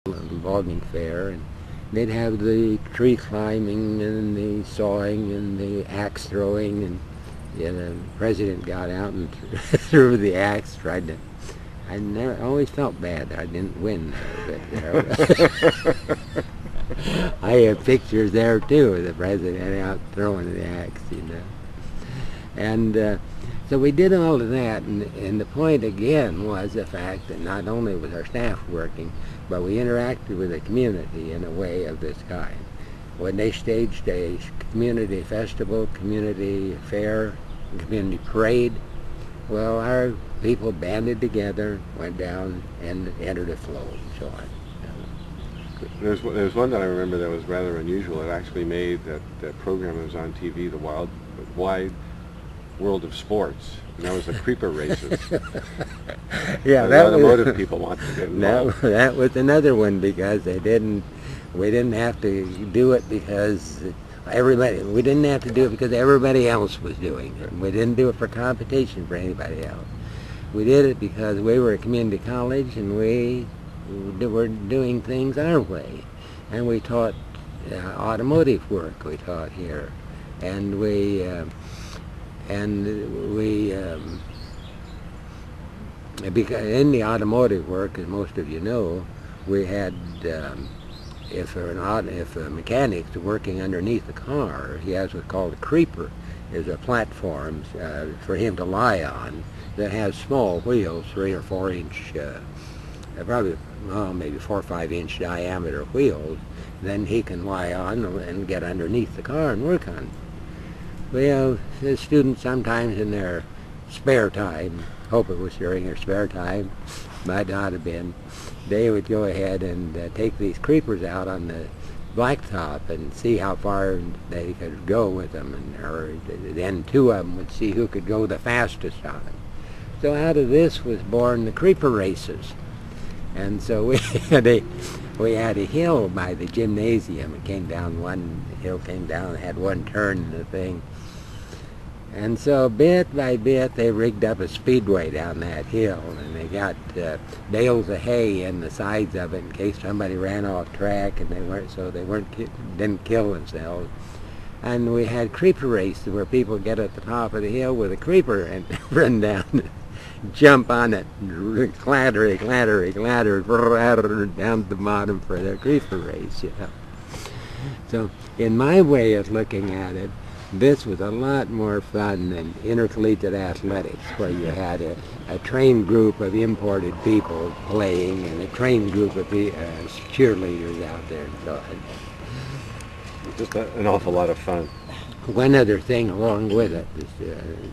logging fair, and they'd have the tree climbing and the sawing and the axe throwing, and the president got out and threw the axe, tried to. I always felt bad that I didn't win there, but I have pictures there too of the president out throwing the axe, And so we did all of that, and the point again was the fact that not only was our staff working, but we interacted with the community in a way of this kind. When they staged a community festival, community fair, community parade, well, our people banded together, went down, and entered a flow, and so on. There's one that I remember that was rather unusual. It actually made that program that was on TV, the Wide World of Sports, and that was the creeper races. Yeah, the automotive people wanted to get involved. That was another one because we didn't have to do it because we didn't have to do it because everybody else was doing it. We didn't do it for competition for anybody else. We did it because we were a community college and we were doing things our way. And we taught automotive work, we taught here. And because in the automotive work, as most of you know, we had if a mechanic's working underneath the car, he has what's called a creeper, is a platform for him to lie on that has small wheels, 3 or 4 inch, probably maybe 4 or 5 inch diameter wheels. Then he can lie on and get underneath the car and work on it. Well, the students sometimes in their spare time, hope it was during their spare time, might not have been, they would go ahead and take these creepers out on the blacktop and see how far they could go with them, or then 2 of them would see who could go the fastest on it. So out of this was born the creeper races. And so we had a hill by the gymnasium. It came down, one hill came down, had one turn in the thing. And so bit by bit they rigged up a speedway down that hill, and they got bales of hay in the sides of it in case somebody ran off track, and didn't kill themselves. And we had creeper races where people get at the top of the hill with a creeper and run down, jump on it, clatter down the bottom for the creeper race. So in my way of looking at it, this was a lot more fun than intercollegiate athletics, where you had a trained group of imported people playing and a trained group of cheerleaders out there and so on. Just an awful lot of fun. One other thing along with it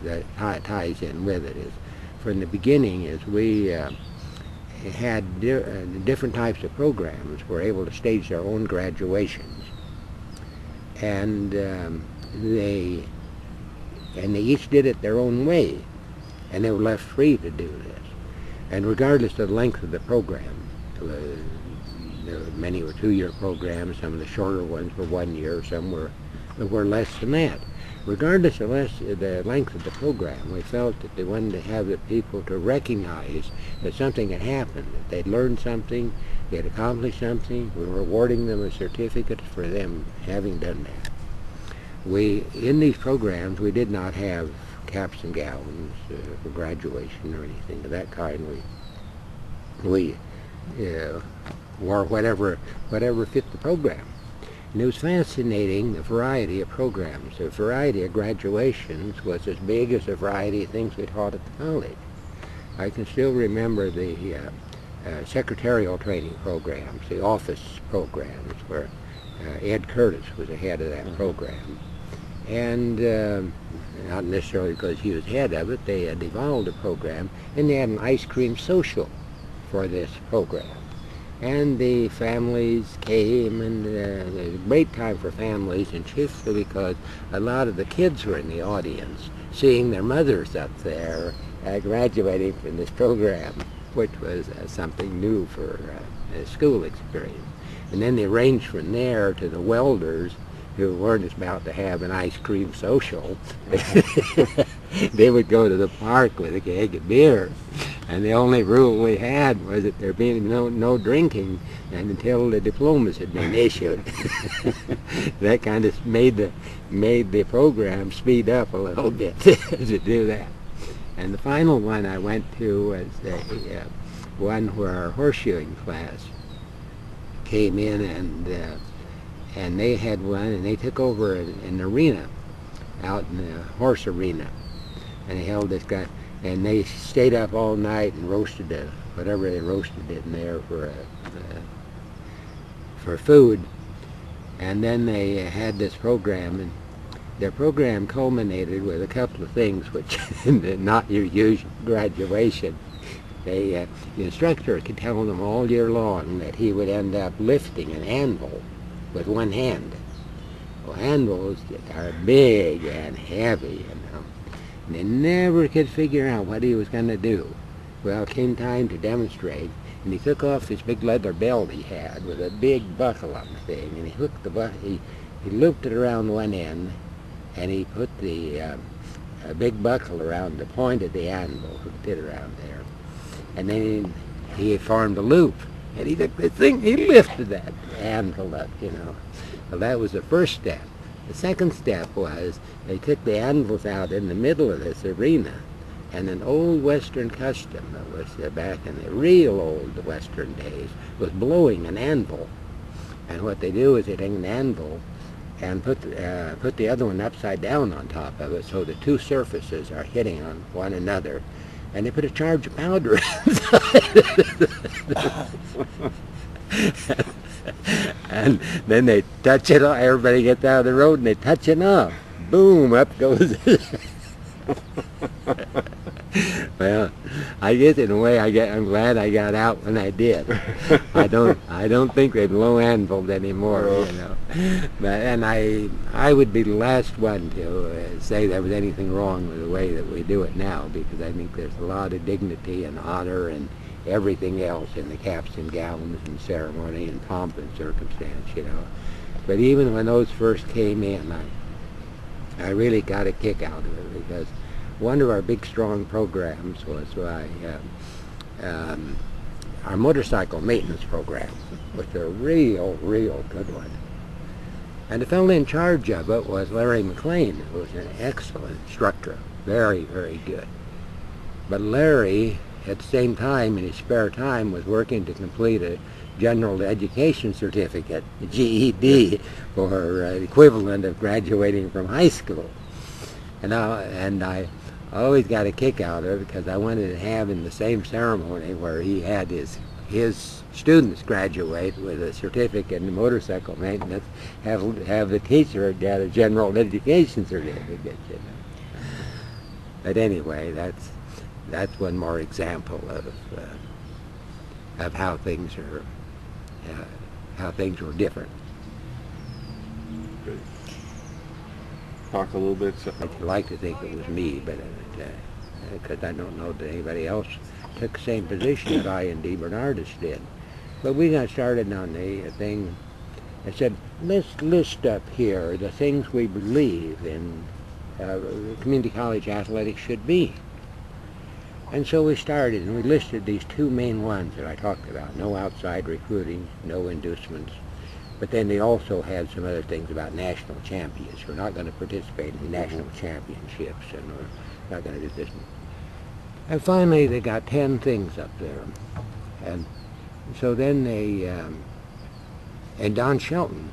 that ties in with it is, from the beginning, is we had different types of programs. We're able to stage their own graduations, and they each did it their own way, and they were left free to do this. And regardless of the length of the program, many were 2-year programs, some of the shorter ones were 1 year, some were less than that. Regardless of the length of the program, we felt that they wanted to have the people to recognize that something had happened, that they'd learned something, they had accomplished something. We were awarding them a certificate for them having done that. In these programs, we did not have caps and gowns for graduation or anything of that kind. We wore whatever fit the program. And it was fascinating, the variety of programs. The variety of graduations was as big as the variety of things we taught at the college. I can still remember the secretarial training programs, the office programs, where Ed Curtis was the head of that program. And not necessarily because he was head of it, they had evolved a program, and they had an ice cream social for this program. And the families came, and it was a great time for families, and chiefly because a lot of the kids were in the audience, seeing their mothers up there graduating from this program, which was something new for a school experience. And then they ranged from there to the welders, who weren't about to have an ice cream social. They would go to the park with a keg of beer And the only rule we had was that there being no drinking, and until the diplomas had been issued. That kind of made the program speed up a little bit to do that. And the final one I went to was the one where our horseshoeing class came in, and they had one, and they took over an arena out in the horse arena, and they held this guy, and they stayed up all night and roasted whatever they roasted in there for food, and then they had this program, and their program culminated with a couple of things which not your usual graduation. The instructor could tell them all year long that he would end up lifting an anvil with one hand. Well, anvils are big and heavy, and they never could figure out what he was going to do. Well, it came time to demonstrate, and he took off this big leather belt he had with a big buckle on the thing, and he hooked he looped it around one end, and he put the a big buckle around the point of the anvil, hooked it around there, and then he formed a loop, and he took this thing, he lifted that anvil up, Well, that was the first step. The second step was they took the anvils out in the middle of this arena, and an old Western custom that was back in the real old Western days was blowing an anvil. And what they do is they take an anvil and put the other one upside down on top of it, so the two surfaces are hitting on one another, and they put a charge of powder inside. And then they touch it off. Everybody gets out of the road and they touch it off. Boom, up goes. Well, I guess in a way I'm glad I got out when I did. I don't think they blow anvils anymore, But I would be the last one to say there was anything wrong with the way that we do it now, because I think there's a lot of dignity and honor and everything else in the caps and gowns and ceremony and pomp and circumstance, But even when those first came in, I really got a kick out of it, because one of our big strong programs was our motorcycle maintenance program, which was a real good one. And the fellow in charge of it was Larry McLean, who was an excellent instructor, very, very good. But Larry, at the same time, in his spare time, was working to complete a general education certificate, a GED, for equivalent of graduating from high school. And I always got a kick out of it, because I wanted to have in the same ceremony where he had his students graduate with a certificate in motorcycle maintenance, have the teacher get a general education certificate. But anyway, that's one more example of how things were different. Good. Talk a little bit. I'd like to think it was me, but because I don't know that anybody else took the same position that I and DeBernardis did. But we got started on the thing. I said, let's list up here the things we believe in community college athletics should be. And so we started, and we listed these two main ones that I talked about: no outside recruiting, no inducements. But then they also had some other things about national champions. We're not going to participate in national championships, and we're not going to do this. And finally, they got 10 things up there. And so then and Don Shelton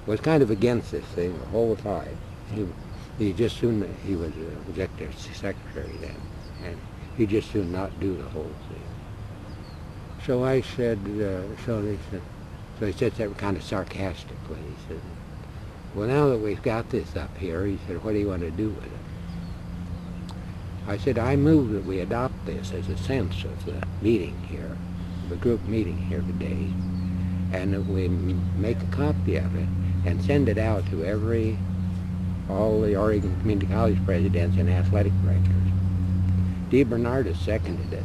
was kind of against this thing the whole time. He just soon, he was executive secretary then, and he just soon not do the whole thing. So I said, so he said that kind of sarcastically. He said, well, now that we've got this up here, he said, what do you want to do with it? I said, I move that we adopt this as a sense of the meeting here, the group meeting here today, and that we make a copy of it and send it out to all the Oregon Community College presidents and athletic directors. DeBernardis seconded it,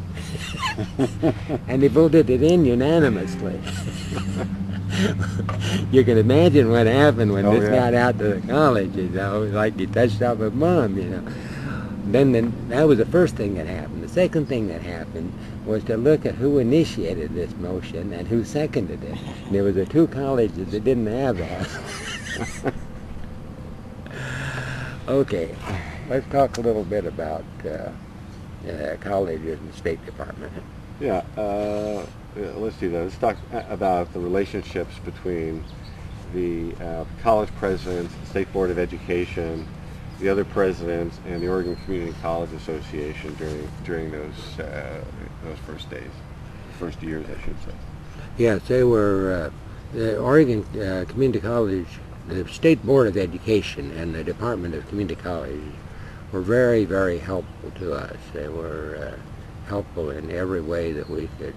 and they voted it in unanimously. You can imagine what happened when this got out to the college. It was like he touched off a bomb, that was the first thing that happened. The second thing that happened was to look at who initiated this motion and who seconded it. And there was the two colleges that didn't have that. Okay, let's talk a little bit about colleges and the State Department. Yeah, let's do that. Let's talk about the relationships between the college presidents, the State Board of Education, the other presidents, and the Oregon Community College Association during those first days, first years, I should say. Yes, they were the Oregon Community College, the State Board of Education, and the Department of Community College were very, very helpful to us. They were helpful in every way that we could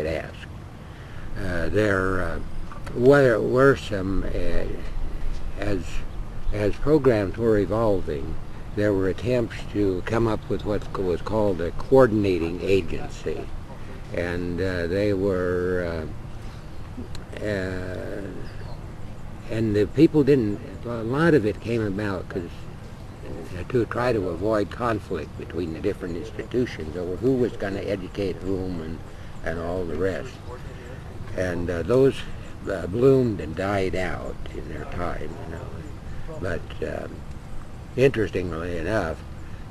ask. There were some as programs were evolving, there were attempts to come up with what was called a coordinating agency, and they were and the people didn't. A lot of it came about because to try to avoid conflict between the different institutions over who was going to educate whom and all the rest. And those bloomed and died out in their time, you know. But interestingly enough,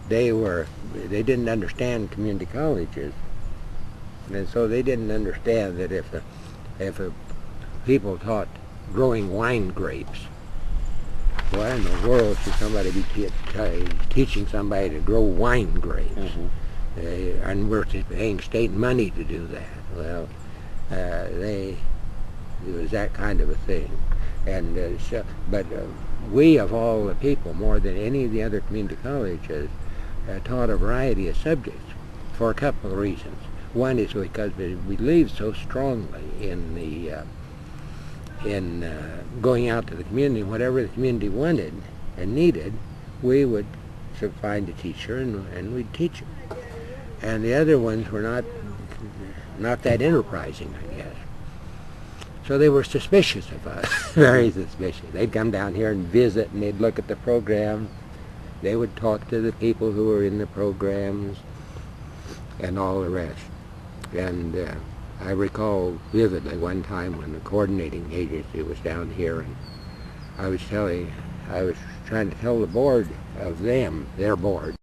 they didn't understand community colleges, and so they didn't understand that if people taught growing wine grapes, why in the world should somebody be teaching somebody to grow wine grapes? Mm-hmm. And we're paying state money to do that. Well, it was that kind of a thing. And but we, of all the people, more than any of the other community colleges, taught a variety of subjects for a couple of reasons. One is because we believed so strongly in going out to the community. Whatever the community wanted and needed, we would find a teacher and we'd teach them. And the other ones were not that enterprising, I guess. So they were suspicious of us, very suspicious. They'd come down here and visit, and they'd look at the program. They would talk to the people who were in the programs and all the rest. And I recall vividly one time when the coordinating agency was down here, and I was trying to tell the board of their board,